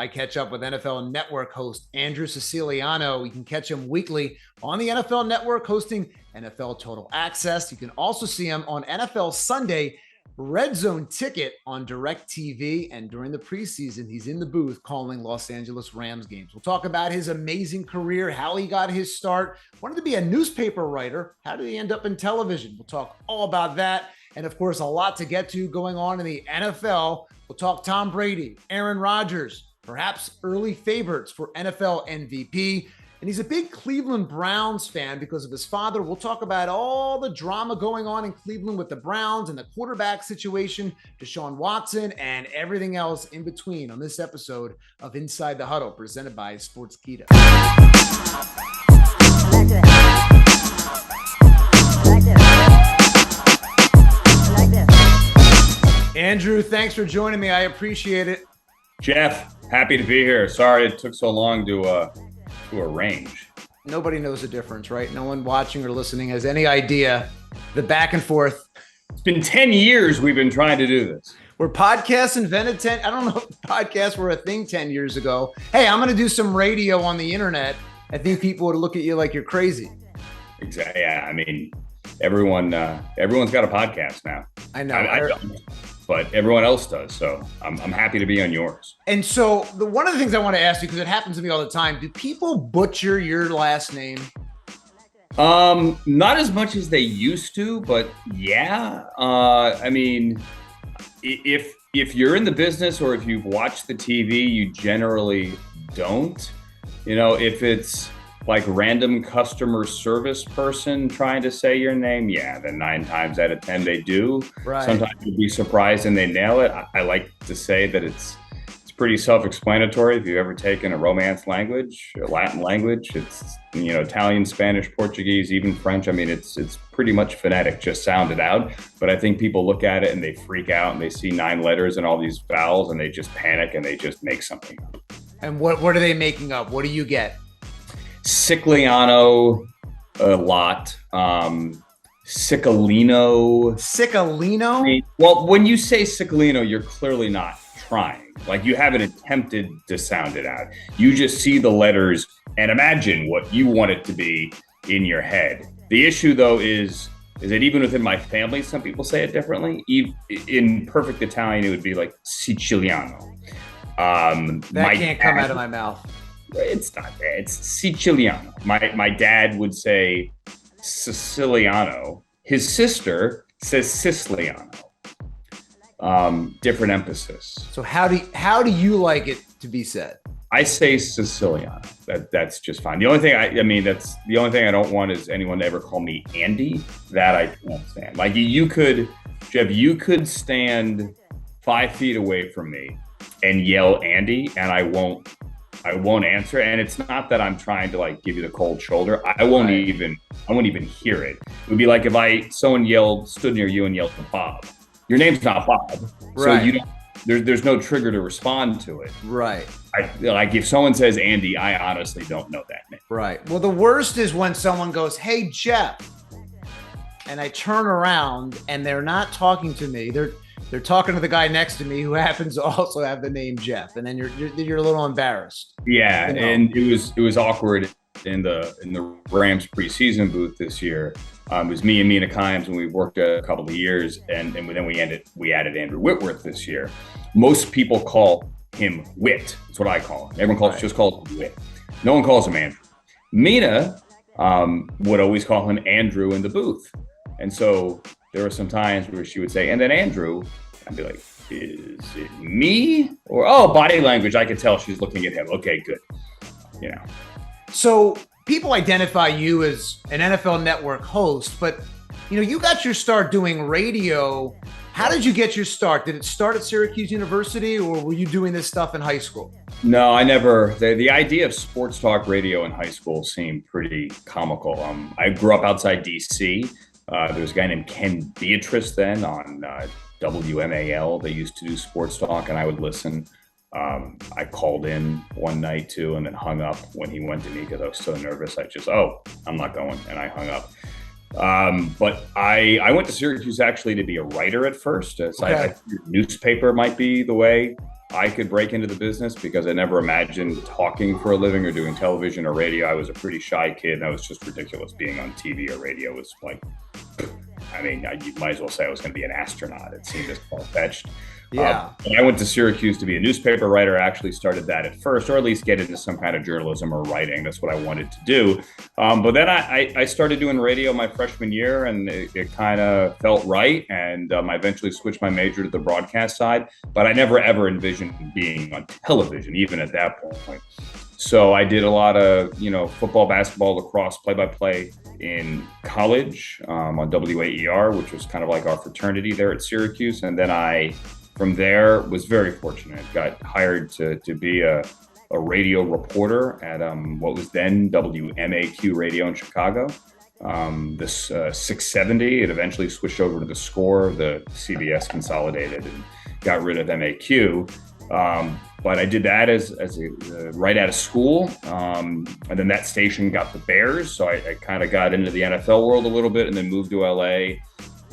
I catch up with NFL Network host Andrew Siciliano. You can catch him weekly on the NFL Network hosting NFL Total Access. You can also see him on NFL Sunday, RedZone Ticket on DIRECTV. And during the preseason, he's in the booth calling Los Angeles Rams games. We'll talk about his amazing career, how he got his start, wanted to be a newspaper writer. How did he end up in television? We'll talk all about that. And of course, a lot to get to going on in the NFL. We'll talk Tom Brady, Aaron Rodgers, perhaps early favorites for NFL MVP. And he's a big Cleveland Browns fan because of his father. We'll talk about all the drama going on in Cleveland with the Browns and the quarterback situation, Deshaun Watson, and everything else in between on this episode of Inside the Huddle, presented by Sportskeeda. Andrew, thanks for joining me. I appreciate it. Jeff, happy to be here. Sorry it took so long to arrange. Nobody knows the difference, right? No one watching or listening has any idea the back and forth. It's been 10 years we've been trying to do this. Were podcasts invented 10? I don't know if podcasts were a thing 10 years ago. Hey, I'm going to do some radio on the internet. I think people would look at you like you're crazy. Exactly. Yeah, I mean, everyone's got a podcast now. I know. I don't, but everyone else does. So I'm happy to be on yours. And so one of the things I want to ask you, because it happens to me all the time, do people butcher your last name? Not as much as they used to, but yeah. I mean, if you're in the business or if you've watched the TV, you generally don't. You know, if it's like random customer service person trying to say your name, yeah, then 9 times out of 10 they do. Right. Sometimes you'd be surprised and they nail it. I like to say that it's pretty self-explanatory. If you've ever taken a Romance language, a Latin language, it's, you know, Italian, Spanish, Portuguese, even French. I mean, it's pretty much phonetic, just sound it out. But I think people look at it and they freak out and they see 9 letters and all these vowels and they just panic and they just make something up. And what are they making up? What do you get? Siciliano, a lot. Cicilino. Cicilino? Well, when you say Cicilino, you're clearly not trying. Like, you haven't attempted to sound it out. You just see the letters and imagine what you want it to be in your head. The issue, though, is that even within my family, some people say it differently. In perfect Italian, it would be like Siciliano. That can't come out of my mouth. It's not that. It's Siciliano. My dad would say Siciliano. His sister says Siciliano. Different emphasis. So how do you like it to be said? I say Siciliano. That's just fine. The only thing I don't want is anyone to ever call me Andy. That I can't stand. Like, Jeff, you could stand 5 feet away from me and yell Andy, and I won't answer. And it's not that I'm trying to like give you the cold shoulder. I won't even hear it. It would be like if someone stood near you and yelled Bob. Your name's not Bob. So you don't, there's no trigger to respond to it. Right. Like if someone says Andy, I honestly don't know that name. Right. Well, the worst is when someone goes, "Hey, Jeff," and I turn around and they're not talking to me. They're talking to the guy next to me who happens to also have the name Jeff, and then you're a little embarrassed. Yeah, you know? And it was awkward in the Rams preseason booth this year. It was me and Mina Kimes, and we worked a couple of years, and then we added Andrew Whitworth this year. Most people call him Whit. That's what I call him. Everyone just calls him Whit. No one calls him Andrew. Mina would always call him Andrew in the booth, and so there were some times where she would say, "And then Andrew," I'd be like, "Is it me?" Or, "Oh, body language. I could tell she's looking at him. Okay, good." You know. So people identify you as an NFL Network host, but you got your start doing radio. How did you get your start? Did it start at Syracuse University, or were you doing this stuff in high school? No, I never. The idea of sports talk radio in high school seemed pretty comical. I grew up outside DC. There was a guy named Ken Beatrice then on WMAL. They used to do sports talk, and I would listen. I called in one night too, and then hung up when he went to me because I was so nervous. I'm not going, and I hung up. But I went to Syracuse actually to be a writer at first. I newspaper might be the way I could break into the business because I never imagined talking for a living or doing television or radio. I was a pretty shy kid, and that was just ridiculous. Being on TV or radio was like, I mean, you might as well say I was going to be an astronaut. It seemed as far-fetched. Yeah. When I went to Syracuse to be a newspaper writer, I actually started that at first, or at least get into some kind of journalism or writing. That's what I wanted to do. But then I started doing radio my freshman year, and it kind of felt right. And I eventually switched my major to the broadcast side. But I never, ever envisioned being on television, even at that point. So I did a lot of, football, basketball, lacrosse, play-by-play in college on WAER, which was kind of like our fraternity there at Syracuse. And then from there, was very fortunate. Got hired to be a radio reporter at what was then WMAQ Radio in Chicago. This 670, it eventually switched over to the Score. The CBS consolidated and got rid of MAQ. But I did that as right out of school. And then that station got the Bears. So I kind of got into the NFL world a little bit and then moved to LA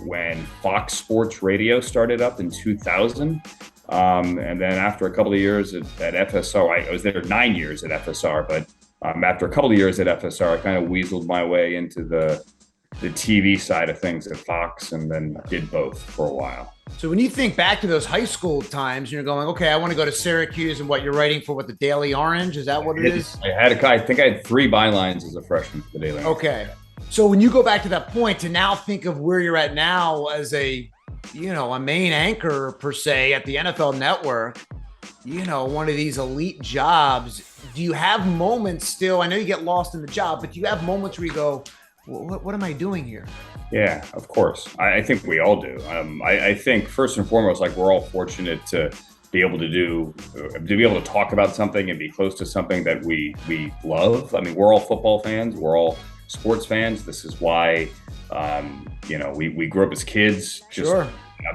when Fox Sports Radio started up in 2000. And then after a couple of years at FSR, I was there 9 years at FSR, but after a couple of years at FSR, I kind of weaseled my way into the TV side of things at Fox, and then did both for a while. So when you think back to those high school times, you're going, okay, I want to go to Syracuse, and what you're writing for, the Daily Orange? Is that what it is? I think I had 3 bylines as a freshman for the Daily Orange. Okay. So when you go back to that point to now think of where you're at now as a main anchor per se at the NFL Network, one of these elite jobs, do you have moments still? I know you get lost in the job, but do you have moments where you go, what am I doing here? Yeah, of course. I think we all do. I think first and foremost, like, we're all fortunate to be able to talk about something and be close to something that we love. I mean, we're all football fans. We're all sports fans. This is why, we grew up as kids. Sure.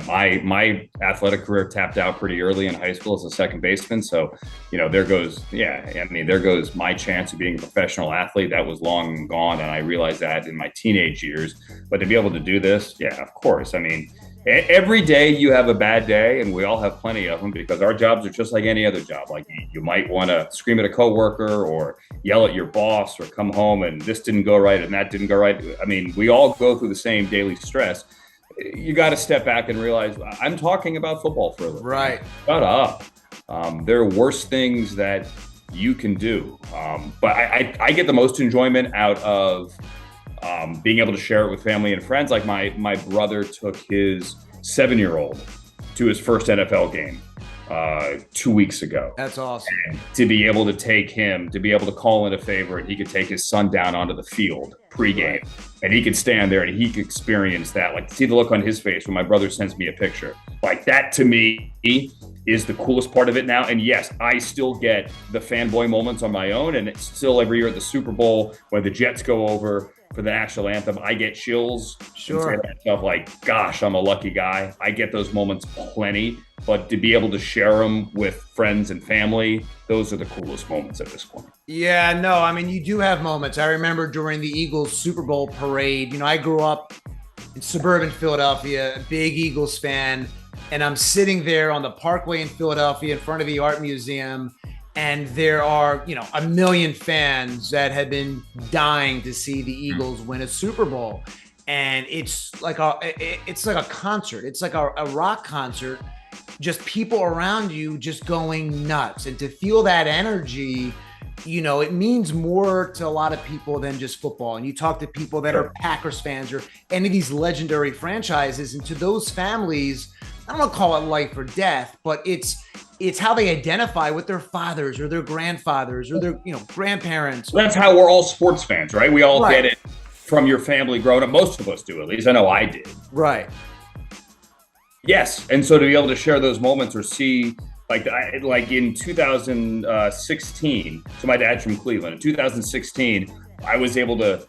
My athletic career tapped out pretty early in high school as a second baseman. So, there goes my chance of being a professional athlete. That was long gone. And I realized that in my teenage years. But to be able to do this, yeah, of course. I mean, every day you have a bad day, and we all have plenty of them, because our jobs are just like any other job. Like, you might want to scream at a coworker or yell at your boss or come home and this didn't go right and that didn't go right. I mean, we all go through the same daily stress. You got to step back and realize I'm talking about football for a living. Right. Shut up. There are worse things that you can do. But I get the most enjoyment out of being able to share it with family and friends. Like, my brother took his 7-year-old to his first NFL game 2 weeks ago. That's awesome. And to be able to take him, to be able to call in a favor, and he could take his son down onto the field pregame, right, and he could stand there and he could experience that. Like, see the look on his face when my brother sends me a picture. Like, that to me is the coolest part of it now. And yes, I still get the fanboy moments on my own, and it's still every year at the Super Bowl when the Jets go over for the national anthem, I get chills. Sure. And say to myself, like, gosh, I'm a lucky guy. I get those moments plenty, but to be able to share them with friends and family, those are the coolest moments at this point. Yeah, no, I mean, you do have moments. I remember during the Eagles Super Bowl parade, I grew up in suburban Philadelphia, a big Eagles fan, and I'm sitting there on the Parkway in Philadelphia in front of the Art Museum, and there are, a million fans that had been dying to see the Eagles win a Super Bowl. And it's like a concert. It's like a rock concert, just people around you just going nuts. And to feel that energy, it means more to a lot of people than just football. And you talk to people that are Packers fans or any of these legendary franchises, and to those families, I don't want to call it life or death, but it's how they identify with their fathers or their grandfathers or their, grandparents. That's how we're all sports fans, right? We all get it from your family growing up. Most of us do, at least. I know I did. Right. Yes. And so to be able to share those moments or see, like in 2016, so my dad's from Cleveland. In 2016, I was able to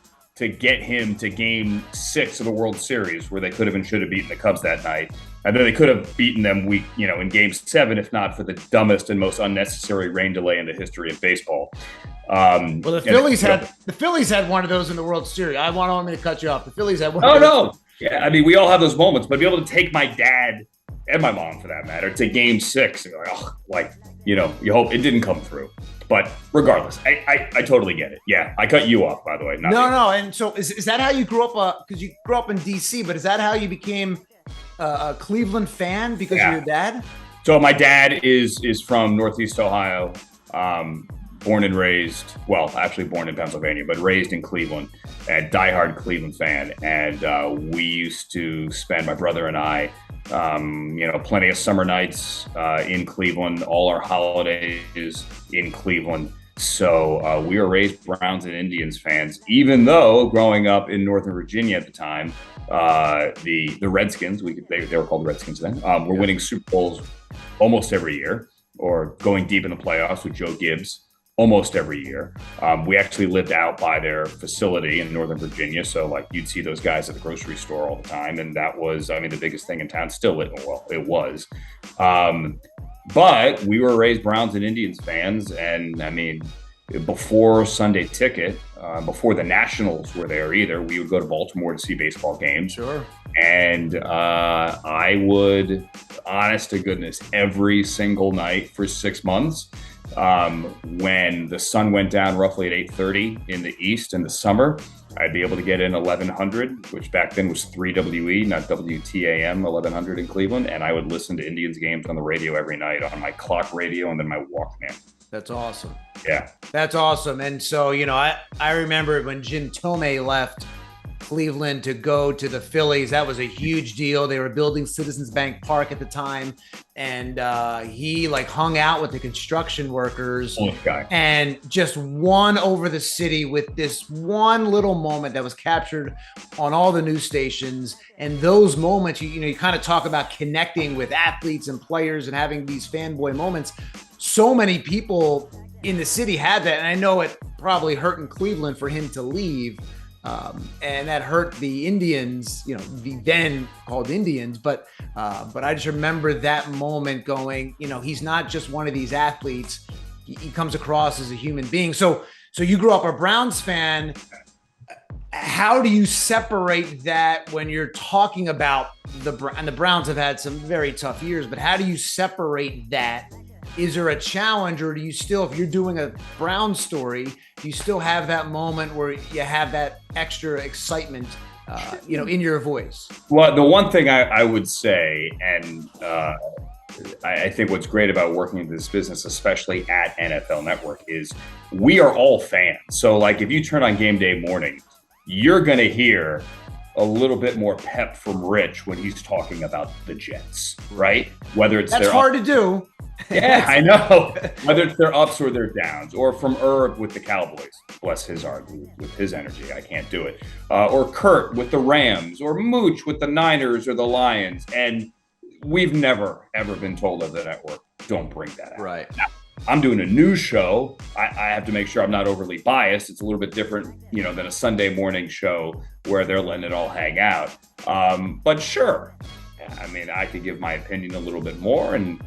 get him to game 6 of the World Series, where they could have and should have beaten the Cubs that night. And then they could have beaten them in game 7, if not for the dumbest and most unnecessary rain delay in the history of baseball. The Phillies had one of those in the World Series. I want me to cut you off. The Phillies had one. Oh, no. Yeah, I mean, we all have those moments, but be able to take my dad and my mom for that matter, to Game 6. And you hope it didn't come through. But regardless, I totally get it. Yeah, I cut you off, by the way. No. And so is that how you grew up? Because you grew up in D.C., but is that how you became a Cleveland fan because of your dad? So my dad is from Northeast Ohio, born and raised, well, actually born in Pennsylvania, but raised in Cleveland, a diehard Cleveland fan. And we used to spend, my brother and I, plenty of summer nights in Cleveland, all our holidays in Cleveland. So we were raised Browns and Indians fans, even though growing up in Northern Virginia at the time, the Redskins, they were called the Redskins then, were winning Super Bowls almost every year, or going deep in the playoffs with Joe Gibbs almost every year. We actually lived out by their facility in Northern Virginia. So you'd see those guys at the grocery store all the time. And that was, the biggest thing in town. Still, it was. But we were raised Browns and Indians fans. And before Sunday Ticket, before the Nationals were there either, we would go to Baltimore to see baseball games. Sure. And I would, honest to goodness, every single night for 6 months, when the sun went down roughly at 8:30 in the East in the summer, I'd be able to get in 1100, which back then was 3WE, not WTAM, 1100 in Cleveland. And I would listen to Indians games on the radio every night on my clock radio and then my Walkman. That's awesome. Yeah. That's awesome. And so, I remember when Jim Tomei left Cleveland to go to the Phillies. That was a huge deal. They were building Citizens Bank Park at the time. And he hung out with the construction workers and just won over the city with this one little moment that was captured on all the news stations. And those moments, you kind of talk about connecting with athletes and players and having these fanboy moments. So many people in the city had that. And I know it probably hurt in Cleveland for him to leave. And that hurt the Indians, the then called Indians. But I just remember that moment going, he's not just one of these athletes. He comes across as a human being. So you grew up a Browns fan. How do you separate that when you're talking about and the Browns have had some very tough years, but how do you separate that? Is there a challenge, or do you still, if you're doing a Brown story, do you still have that moment where you have that extra excitement, in your voice? Well, the one thing I would say, and I think what's great about working in this business, especially at NFL Network, is we are all fans. So if you turn on game day morning, you're going to hear a little bit more pep from Rich when he's talking about the Jets, right? Whether it's that's hard to do. Yeah, I know. Whether it's their ups or their downs, or from Herb with the Cowboys, bless his heart, with his energy, I can't do it. Or Kurt with the Rams, or Mooch with the Niners or the Lions. And we've never, ever been told of the network, don't bring that out. Right. Now, I'm doing a news show. I have to make sure I'm not overly biased. It's a little bit different, than a Sunday morning show where they're letting it all hang out. But sure. I could give my opinion a little bit more, and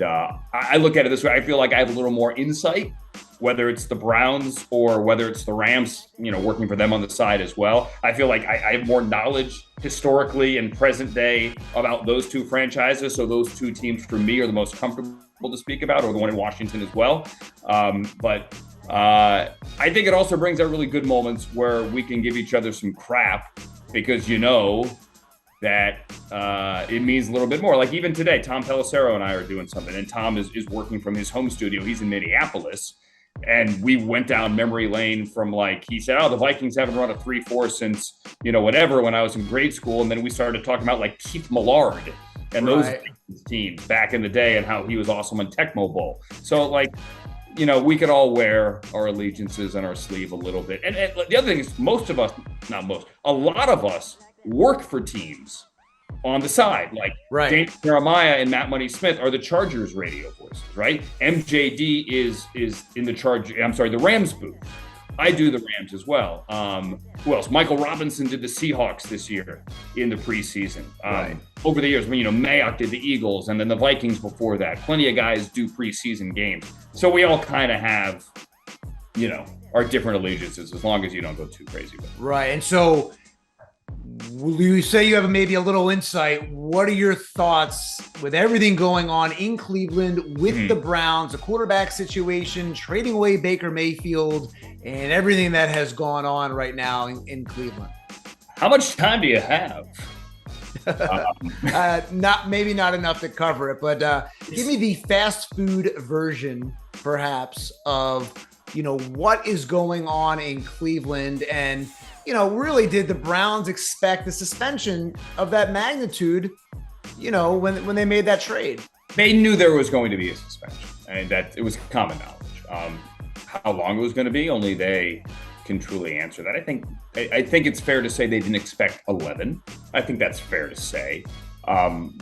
I look at it this way. I feel like I have a little more insight, whether it's the Browns or whether it's the Rams, working for them on the side as well. I feel like I have more knowledge historically and present day about those two franchises. So those two teams for me are the most comfortable to speak about, or the one in Washington as well. But I think it also brings out really good moments where we can give each other some crap because that it means a little bit more. Like even today, Tom Pelissero and I are doing something, and Tom is working from his home studio. He's in Minneapolis, and we went down memory lane from he said, the Vikings haven't run a 3-4 since, whatever, when I was in grade school. And then we started talking about Keith Millard and those teams back in the day and how he was awesome on Tecmo Bowl. So we could all wear our allegiances on our sleeve a little bit. And the other thing is a lot of us work for teams on the side, Dave Jeremiah and Matt Money Smith are the Chargers radio voices, right? MJD is in the Rams booth. I do the Rams as well. Who else? Michael Robinson did the Seahawks this year in the preseason. Over the years, Mayock did the Eagles, and then the Vikings before that. Plenty of guys do preseason games. So we all kind of have, our different allegiances, as long as you don't go too crazy with it. Right. And so You say you have maybe a little insight. What are your thoughts with everything going on in Cleveland with the Browns, the quarterback situation, trading away Baker Mayfield, and everything that has gone on right now in Cleveland? How much time do you have? Maybe not enough to cover it, but give me the fast food version, perhaps, of what is going on in Cleveland, and really did the Browns expect the suspension of that magnitude? When they made that trade, they knew there was going to be a suspension, and that it was common knowledge. How long it was going to be, only they can truly answer that. I think it's fair to say they didn't expect 11. I think that's fair to say.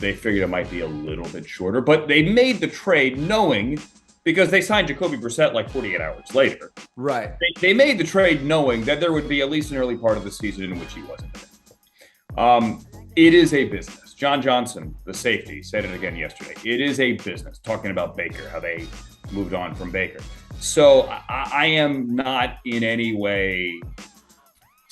They figured it might be a little bit shorter, but they made the trade knowing, because they signed Jacoby Brissett like 48 hours later. Right. They made the trade knowing that there would be at least an early part of the season in which he wasn't available. It is a business. John Johnson, the safety, said it again yesterday. It is a business, talking about Baker, how they moved on from Baker. So I am not in any way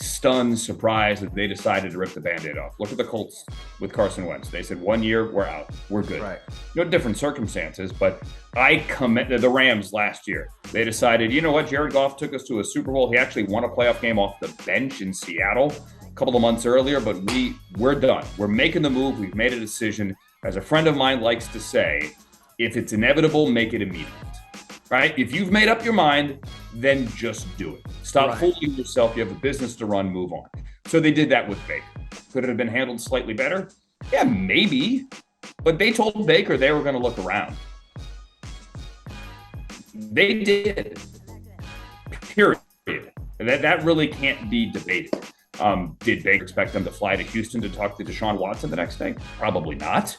stunned, surprised that they decided to rip the Band-Aid off. Look at the Colts with Carson Wentz. They said 1 year, we're out. We're good. Right. Different circumstances, but I commend the Rams last year. They decided, you know what, Jared Goff took us to a Super Bowl. He actually won a playoff game off the bench in Seattle a couple of months earlier, but we're done. We're making the move. We've made a decision. As a friend of mine likes to say, if it's inevitable, make it immediate. Right? If you've made up your mind, then just do it. Stop fooling yourself. You have a business to run, move on. So they did that with Baker. Could it have been handled slightly better? Yeah, maybe. But they told Baker they were going to look around. They did. Period. That really can't be debated. Did Baker expect them to fly to Houston to talk to Deshaun Watson the next day? Probably not.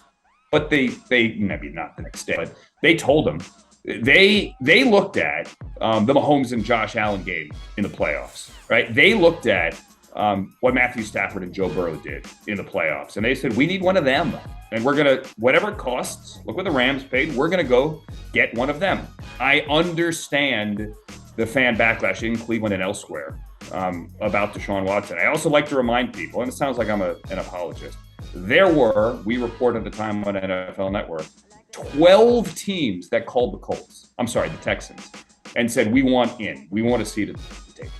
But they maybe not the next day, but they told him. They looked at the Mahomes and Josh Allen game in the playoffs, right? They looked at what Matthew Stafford and Joe Burrow did in the playoffs, and they said, we need one of them, and we're going to, whatever it costs, look what the Rams paid, we're going to go get one of them. I understand the fan backlash in Cleveland and elsewhere about Deshaun Watson. I also like to remind people, and it sounds like I'm an apologist, we report at the time on NFL Network, 12 teams that called the Texans, and said, we want in. We want a seat at the table.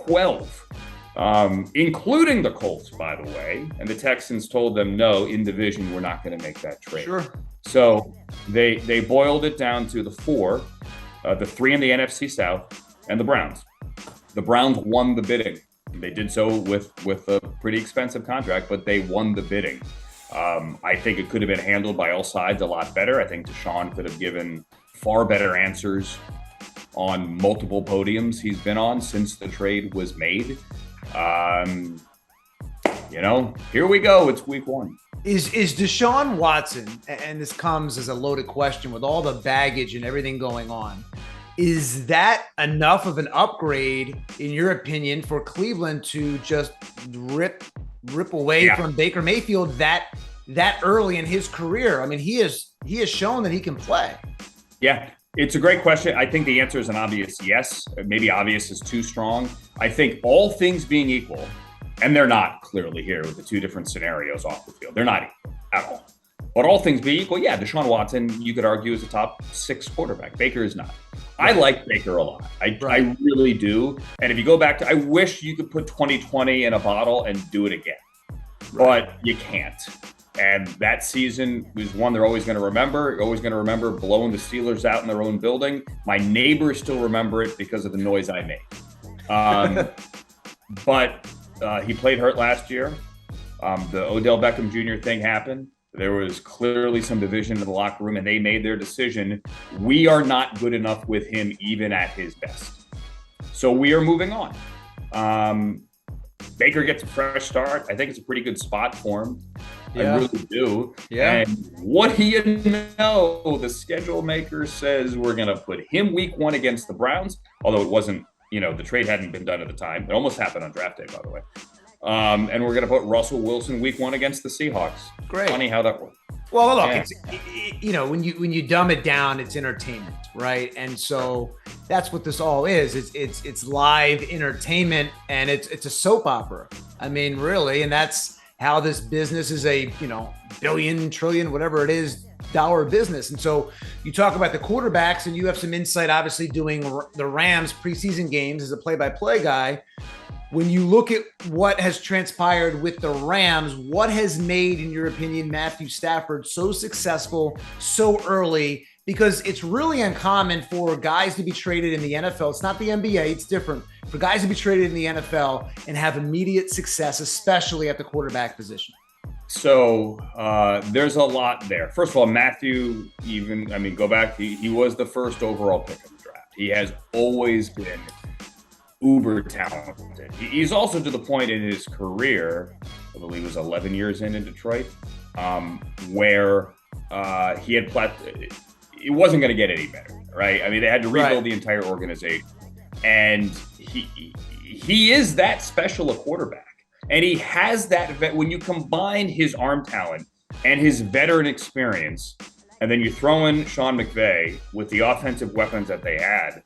12, including the Colts, by the way. And the Texans told them, no, in division, we're not going to make that trade. Sure. So they boiled it down to the 4, the 3 in the NFC South, and the Browns. The Browns won the bidding. They did so with a pretty expensive contract, but they won the bidding. I think it could have been handled by all sides a lot better. I think Deshaun could have given far better answers on multiple podiums he's been on since the trade was made. Here we go. It's week 1. Is Deshaun Watson, and this comes as a loaded question with all the baggage and everything going on, is that enough of an upgrade, in your opinion, for Cleveland to just rip away from Baker Mayfield that early in his career? I mean, he has shown that he can play. Yeah, it's a great question. I think the answer is an obvious yes. Maybe obvious is too strong. I think all things being equal, and they're not clearly here with the two different scenarios off the field. They're not equal at all. But all things being equal, yeah, Deshaun Watson, you could argue, is a top 6 quarterback. Baker is not. I like Baker a lot. I really do. And if you go back to, I wish you could put 2020 in a bottle and do it again. But you can't. And that season was one they're always going to remember. You're always going to remember blowing the Steelers out in their own building. My neighbors still remember it because of the noise I made. But he played hurt last year. The Odell Beckham Jr. thing happened. There was clearly some division in the locker room, and they made their decision. We are not good enough with him, even at his best. So we are moving on. Baker gets a fresh start. I think it's a pretty good spot for him. Yeah. I really do. Yeah. And what do you know? The schedule maker says we're going to put him week 1 against the Browns, although it wasn't, the trade hadn't been done at the time. It almost happened on draft day, by the way. And we're going to put Russell Wilson week 1 against the Seahawks. Great. Funny how that works. Well, look, it's, when you dumb it down, it's entertainment, right? And so that's what this all is. It's live entertainment, and it's a soap opera. I mean, really, and that's how this business is a, billion, trillion, whatever it is, dollar business. And so you talk about the quarterbacks, and you have some insight, obviously, doing the Rams preseason games as a play-by-play guy. When you look at what has transpired with the Rams, what has made, in your opinion, Matthew Stafford so successful so early? Because it's really uncommon for guys to be traded in the NFL. It's not the NBA, it's different. For guys to be traded in the NFL and have immediate success, especially at the quarterback position. So there's a lot there. First of all, Matthew, go back, he was the first overall pick of the draft. He has always been uber talented. He's also to the point in his career, I believe it was 11 years in Detroit, where he had it wasn't going to get any better, right? I mean, they had to rebuild the entire organization, and he is that special a quarterback, and he has that when you combine his arm talent and his veteran experience, and then you throw in Sean McVay with the offensive weapons that they had.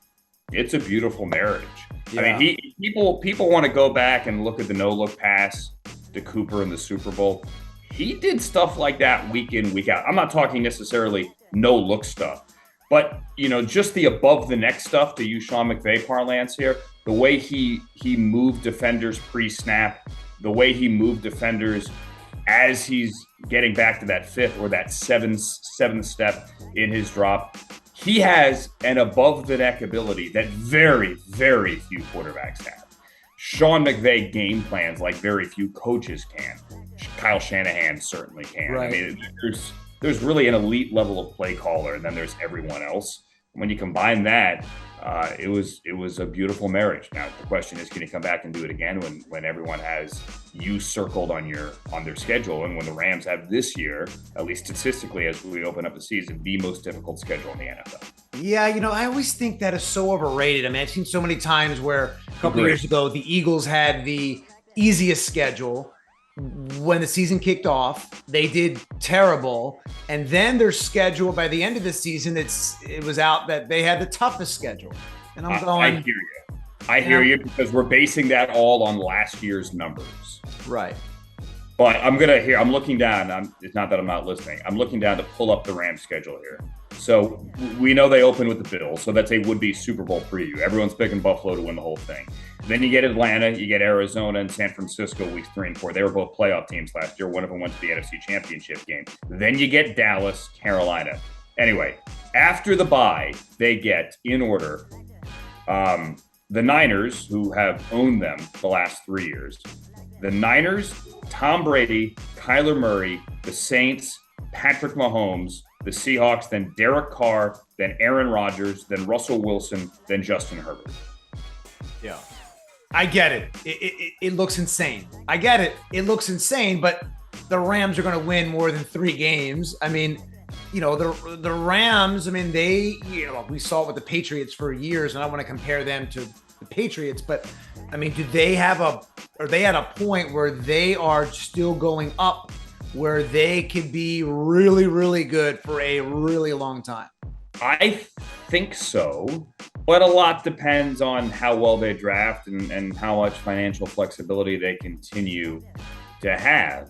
It's a beautiful marriage. Yeah. I mean, people want to go back and look at the no-look pass to Cooper in the Super Bowl. He did stuff like that week in, week out. I'm not talking necessarily no-look stuff, but just the above the neck stuff, to use Sean McVay parlance here. The way he moved defenders pre-snap, the way he moved defenders as he's getting back to that fifth or that seventh step in his drop. He has an above-the-neck ability that very, very few quarterbacks have. Sean McVay game plans like very few coaches can. Kyle Shanahan certainly can. Right. I mean, there's really an elite level of play caller, and then there's everyone else. When you combine that, it was a beautiful marriage. Now the question is, can you come back and do it again when everyone has you circled on their schedule, and when the Rams have this year, at least statistically, as we open up the season, the most difficult schedule in the NFL. Yeah, I always think that is so overrated. I mean, I've seen so many times where a couple of years ago, the Eagles had the easiest schedule. When the season kicked off, they did terrible. And then their schedule by the end of the season, it was out that they had the toughest schedule. And I'm going, I hear you because we're basing that all on last year's numbers. Right. But I'm looking down. It's not that I'm not listening. I'm looking down to pull up the Rams schedule here. So we know they open with the Bills. So that's a would-be Super Bowl preview. Everyone's picking Buffalo to win the whole thing. Then you get Atlanta, you get Arizona and San Francisco weeks 3 and 4. They were both playoff teams last year. One of them went to the NFC Championship game. Then you get Dallas, Carolina. Anyway, after the bye, they get, in order, the Niners, who have owned them the last 3 years. The Niners, Tom Brady, Kyler Murray, the Saints, Patrick Mahomes, the Seahawks, then Derek Carr, then Aaron Rodgers, then Russell Wilson, then Justin Herbert. Yeah. I get it. It looks insane. I get it. It looks insane, but the Rams are going to win more than 3 games. I mean, the Rams, I mean, they, we saw it with the Patriots for years, and I want to compare them to the Patriots, but I mean, are they at a point where they are still going up, where they could be really, really good for a really long time? I think so, but a lot depends on how well they draft and how much financial flexibility they continue to have.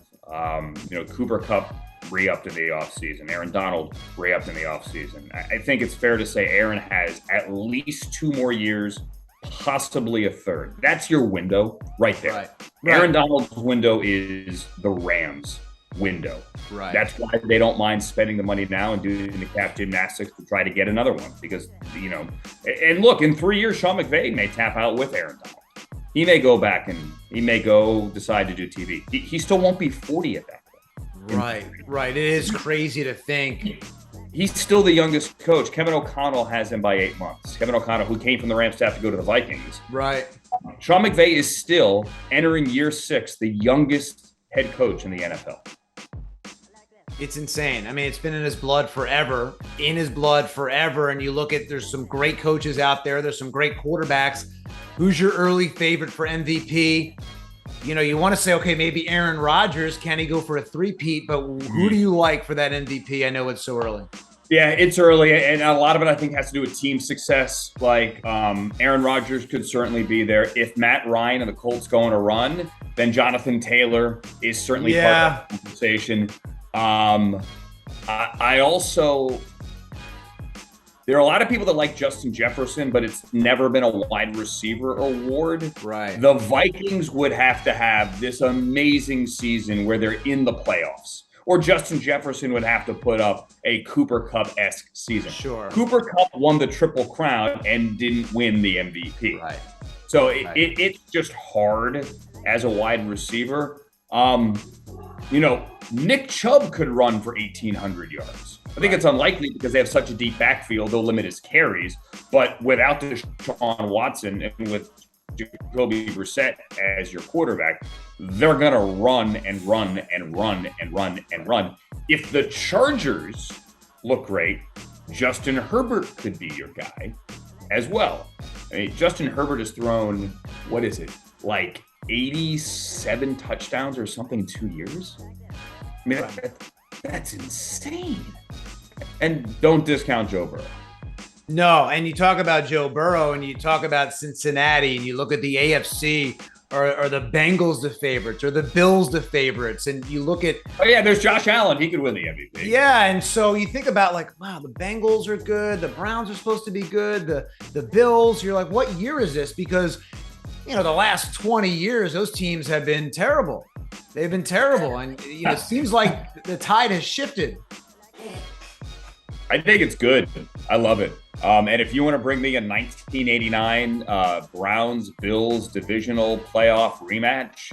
Cooper Kupp re-upped in the offseason. Aaron Donald re-upped in the offseason. I think it's fair to say Aaron has at least 2 more years, possibly a third. That's your window right there. Right. Aaron Donald's window is the Rams' window. Right. That's why they don't mind spending the money now and doing the cap gymnastics to try to get another one. Because, and look, in 3 years, Sean McVay may tap out with Aaron Donald. He may go back and he may decide to do TV. He still won't be 40 at that point. Right. It is crazy to think. He's still the youngest coach. Kevin O'Connell has him by 8 months. Kevin O'Connell, who came from the Rams staff to go to the Vikings. Right. Sean McVay is still entering year 6, the youngest head coach in the NFL. It's insane. I mean, it's been in his blood forever. And you look at, there's some great coaches out there. There's some great quarterbacks. Who's your early favorite for MVP? You want to say, okay, maybe Aaron Rodgers. Can he go for a 3-peat? But who do you like for that MVP? I know it's so early. Yeah, it's early, and a lot of it I think has to do with team success. Like Aaron Rodgers could certainly be there. If Matt Ryan and the Colts go on a run, then Jonathan Taylor is certainly part of the conversation. I also, there are a lot of people that like Justin Jefferson, but it's never been a wide receiver award. Right. The Vikings would have to have this amazing season where they're in the playoffs. Or Justin Jefferson would have to put up a Cooper Kupp-esque season. Sure. Cooper Kupp won the Triple Crown and didn't win the MVP. Right. So it's just hard as a wide receiver. Nick Chubb could run for 1,800 yards. I think it's unlikely because they have such a deep backfield, they'll limit his carries. But without Deshaun Watson and with Jacoby Brissett as your quarterback, they're going to run and run and run and run and run. If the Chargers look great, Justin Herbert could be your guy as well. I mean, Justin Herbert has thrown, what is it, like 87 touchdowns or something in 2 years? I mean, that's insane. And don't discount Joe Burrow. No, and you talk about Joe Burrow and you talk about Cincinnati and you look at the AFC, or the Bengals the favorites, or the Bills the favorites, and you look at... Oh, yeah, there's Josh Allen. He could win the MVP. Yeah, and so you think about like, wow, the Bengals are good. The Browns are supposed to be good. The Bills, you're like, what year is this? Because, the last 20 years, those teams have been terrible. They've been terrible. And, it seems like the tide has shifted. I think it's good. I love it. And if you want to bring me a 1989 Browns-Bills divisional playoff rematch,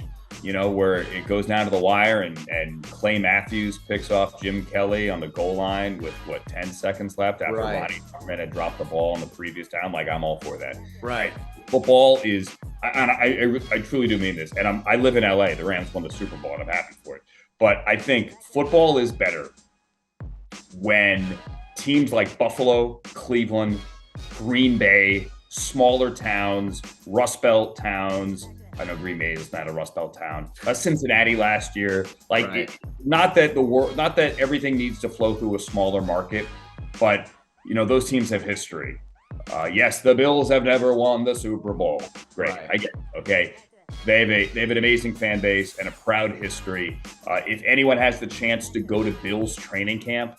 where it goes down to the wire and Clay Matthews picks off Jim Kelly on the goal line with, 10 seconds left after Ronnie Hartman had dropped the ball in the previous down, like, I'm all for that. Right. Football is, and I truly do mean this, and I live in LA. The Rams won the Super Bowl, and I'm happy for it. But I think football is better when teams like Buffalo, Cleveland, Green Bay, smaller towns, Rust Belt towns. I know Green Bay is not a Rust Belt town. Cincinnati last year, not that everything needs to flow through a smaller market, but those teams have history. Yes, the Bills have never won the Super Bowl. Great, I get it. Okay. They have an amazing fan base and a proud history. If anyone has the chance to go to Bills training camp,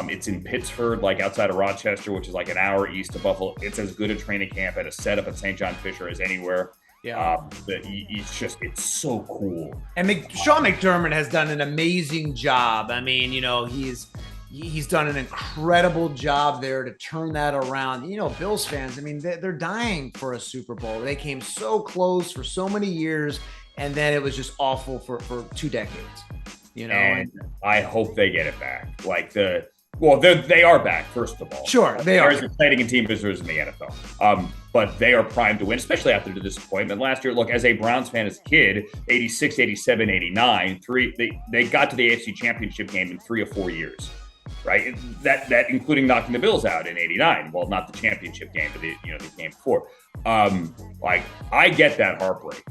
it's in Pittsford, like outside of Rochester, which is like an hour east of Buffalo. It's as good a training camp at a setup at St. John Fisher as anywhere. Yeah, it's so cool. And Sean McDermott has done an amazing job. I mean, he's done an incredible job there to turn that around. Bills fans, I mean, they're dying for a Super Bowl. They came so close for so many years, and then it was just awful for 2 decades. And I hope they get it back. They are back, first of all. Sure, they are. As exciting a team as there is in the NFL. But they are primed to win, especially after the disappointment last year. Look, as a Browns fan as a kid, 86, 87, 89, they got to the AFC Championship game in 3 or 4 years, right? That including knocking the Bills out in 89. Well, not the championship game, but the game before. I get that heartbreak.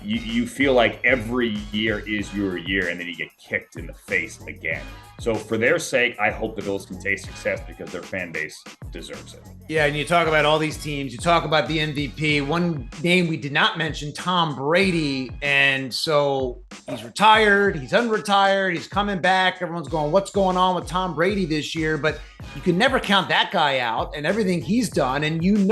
You feel like every year is your year, and then you get kicked in the face again. So for their sake, I hope the Bills can taste success because their fan base deserves it. Yeah, and you talk about all these teams. You talk about the MVP. One name we did not mention, Tom Brady. And so he's retired. He's unretired. He's coming back. Everyone's going, what's going on with Tom Brady this year? But you can never count that guy out and everything he's done. And he would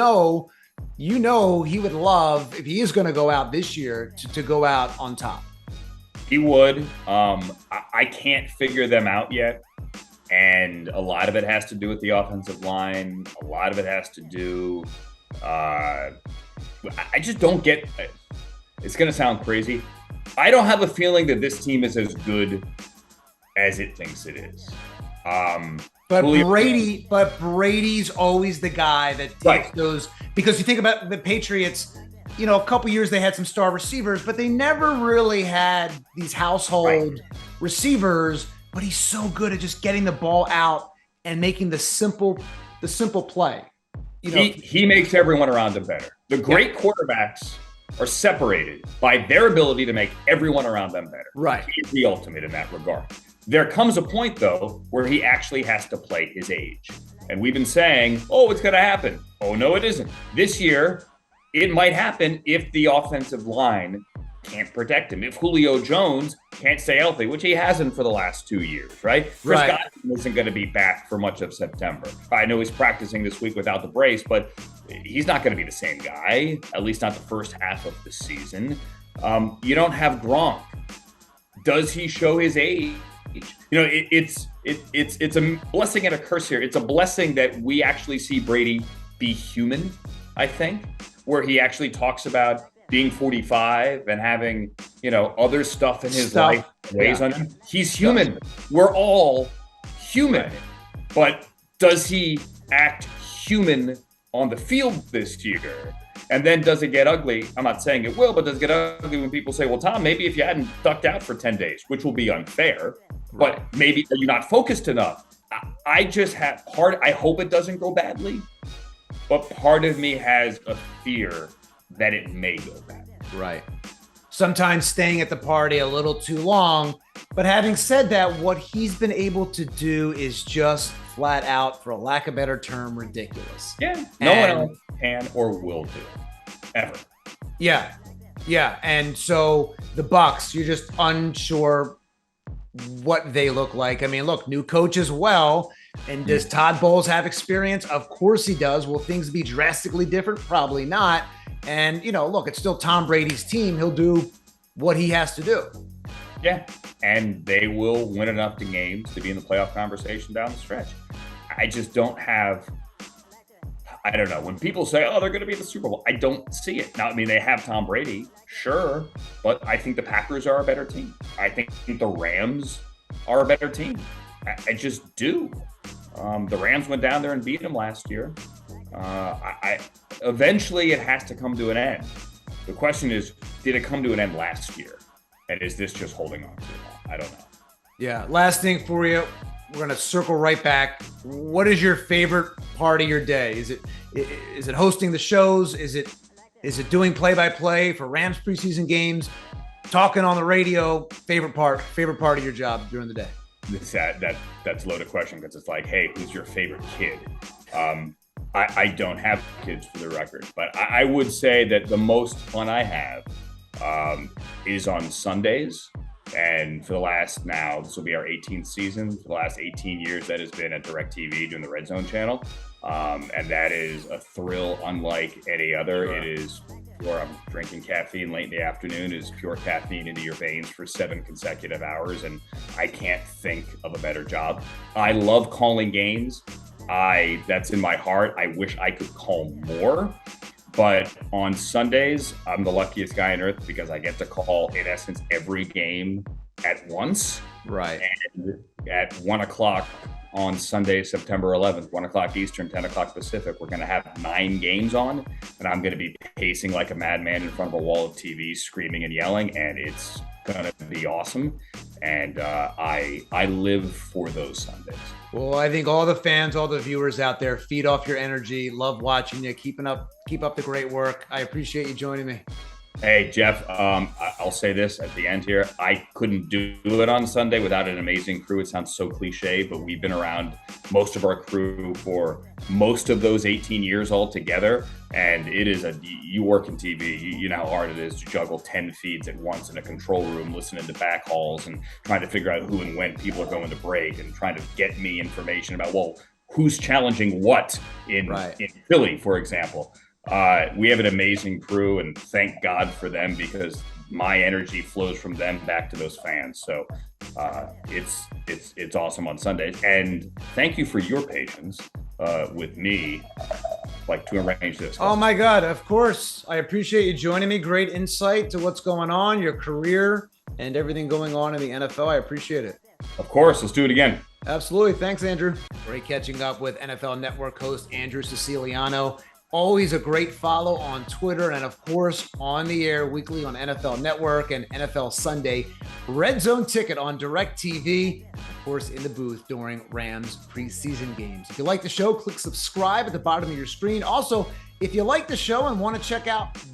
love, if he is going to go out this year, to go out on top. He would. I can't figure them out yet. And a lot of it has to do with the offensive line. A lot of it has to do, I just don't get, it's going to sound crazy. I don't have a feeling that this team is as good as it thinks it is. But Brady's always the guy that takes those, because you think about the Patriots, a couple years they had some star receivers, but they never really had these household receivers. But he's so good at just getting the ball out and making the simple play. He makes everyone around him better. The great quarterbacks are separated by their ability to make everyone around them better. Right. He's the ultimate in that regard. There comes a point, though, where he actually has to play his age. And we've been saying, oh, it's going to happen. Oh, no, it isn't. This year, it might happen if the offensive line can't protect him. If Julio Jones can't stay healthy, which he hasn't for the last 2 years, right? Chris Godwin isn't going to be back for much of September. I know he's practicing this week without the brace, but he's not going to be the same guy, at least not the first half of the season. You don't have Gronk. Does he show his age? You know, it's a blessing and a curse here. It's a blessing that we actually see Brady be human, I think, where he actually talks about being 45 and having, you know, other stuff in his life weighs on him. He's human. We're all human. But does he act human on the field this year? And then does it get ugly? I'm not saying it will, but does it get ugly when people say, well, Tom, maybe if you hadn't ducked out for 10 days, which will be unfair, but maybe you're not focused enough. I just have I hope it doesn't go badly, but part of me has a fear that it may go bad. Right. Sometimes staying at the party a little too long. But having said that, what he's been able to do is just flat out, for a lack of a better term, ridiculous. Yeah. No one else can or will do it. Ever. Yeah. Yeah. And so the Bucs, you're just unsure what they look like. I mean, look, new coach as well. And does Todd Bowles have experience? Of course he does. Will things be drastically different? Probably not. And, you know, look, it's still Tom Brady's team. He'll do what he has to do. Yeah. And they will win enough games to be in the playoff conversation down the stretch. I just don't have, I don't know. When people say, oh, they're going to be in the Super Bowl, I don't see it. Now, I mean, they have Tom Brady, sure. But I think the Packers are a better team. I think the Rams are a better team. I just do. The Rams went down there and beat them last year. Eventually it has to come to an end. The question is, did it come to an end last year? And is this just holding on to it? I don't know. Yeah. Last thing for you. We're going to circle right back. What is your favorite part of your day? Is it hosting the shows? Is it doing play-by-play for Rams preseason games? Talking on the radio? Favorite part of your job during the day? That's a loaded question, because it's like, hey, who's your favorite kid? I don't have kids, for the record, but I would say that the most fun I have is on Sundays. And for the last, now this will be our 18th season. For the last 18 years, that has been at DIRECTV doing the RedZone channel. And that is a thrill unlike any other. Sure. It is pure. I'm drinking caffeine late in the afternoon. It is pure caffeine into your veins for 7 consecutive hours. And I can't think of a better job. I love calling games. That's in my heart. I wish I could call more. But on Sundays, I'm the luckiest guy on earth because I get to call, in essence, every game at once. Right. And at 1 o'clock on Sunday, September 11th, 1 o'clock Eastern, 10 o'clock Pacific, we're going to have 9 games on. And I'm going to be pacing like a madman in front of a wall of TV, screaming and yelling. And it's going to be awesome. And I live for those Sundays. Well, I think all the fans, all the viewers out there, feed off your energy. Love watching you. Keep up the great work. I appreciate you joining me. Hey, Jeff, I'll say this at the end here. I couldn't do it on Sunday without an amazing crew. It sounds so cliche, but we've been around most of our crew for most of those 18 years all together. And it is you work in TV, you know how hard it is to juggle 10 feeds at once in a control room, listening to back hauls and trying to figure out who and when people are going to break and trying to get me information about, well, who's challenging what in Philly, for example. We have an amazing crew, and thank God for them, because my energy flows from them back to those fans. So it's awesome on Sundays. And thank you for your patience with me, like, to arrange this. Oh my God, of course. I appreciate you joining me. Great insight to what's going on, your career, and everything going on in the NFL. I appreciate it. Of course. Let's do it again. Absolutely. Thanks, Andrew. Great catching up with NFL Network host Andrew Siciliano. Always a great follow on Twitter, and of course on the air weekly on NFL Network and NFL Sunday. RedZone ticket on DIRECTV, of course in the booth during Rams preseason games. If you like the show, click subscribe at the bottom of your screen. Also, if you like the show and want to check out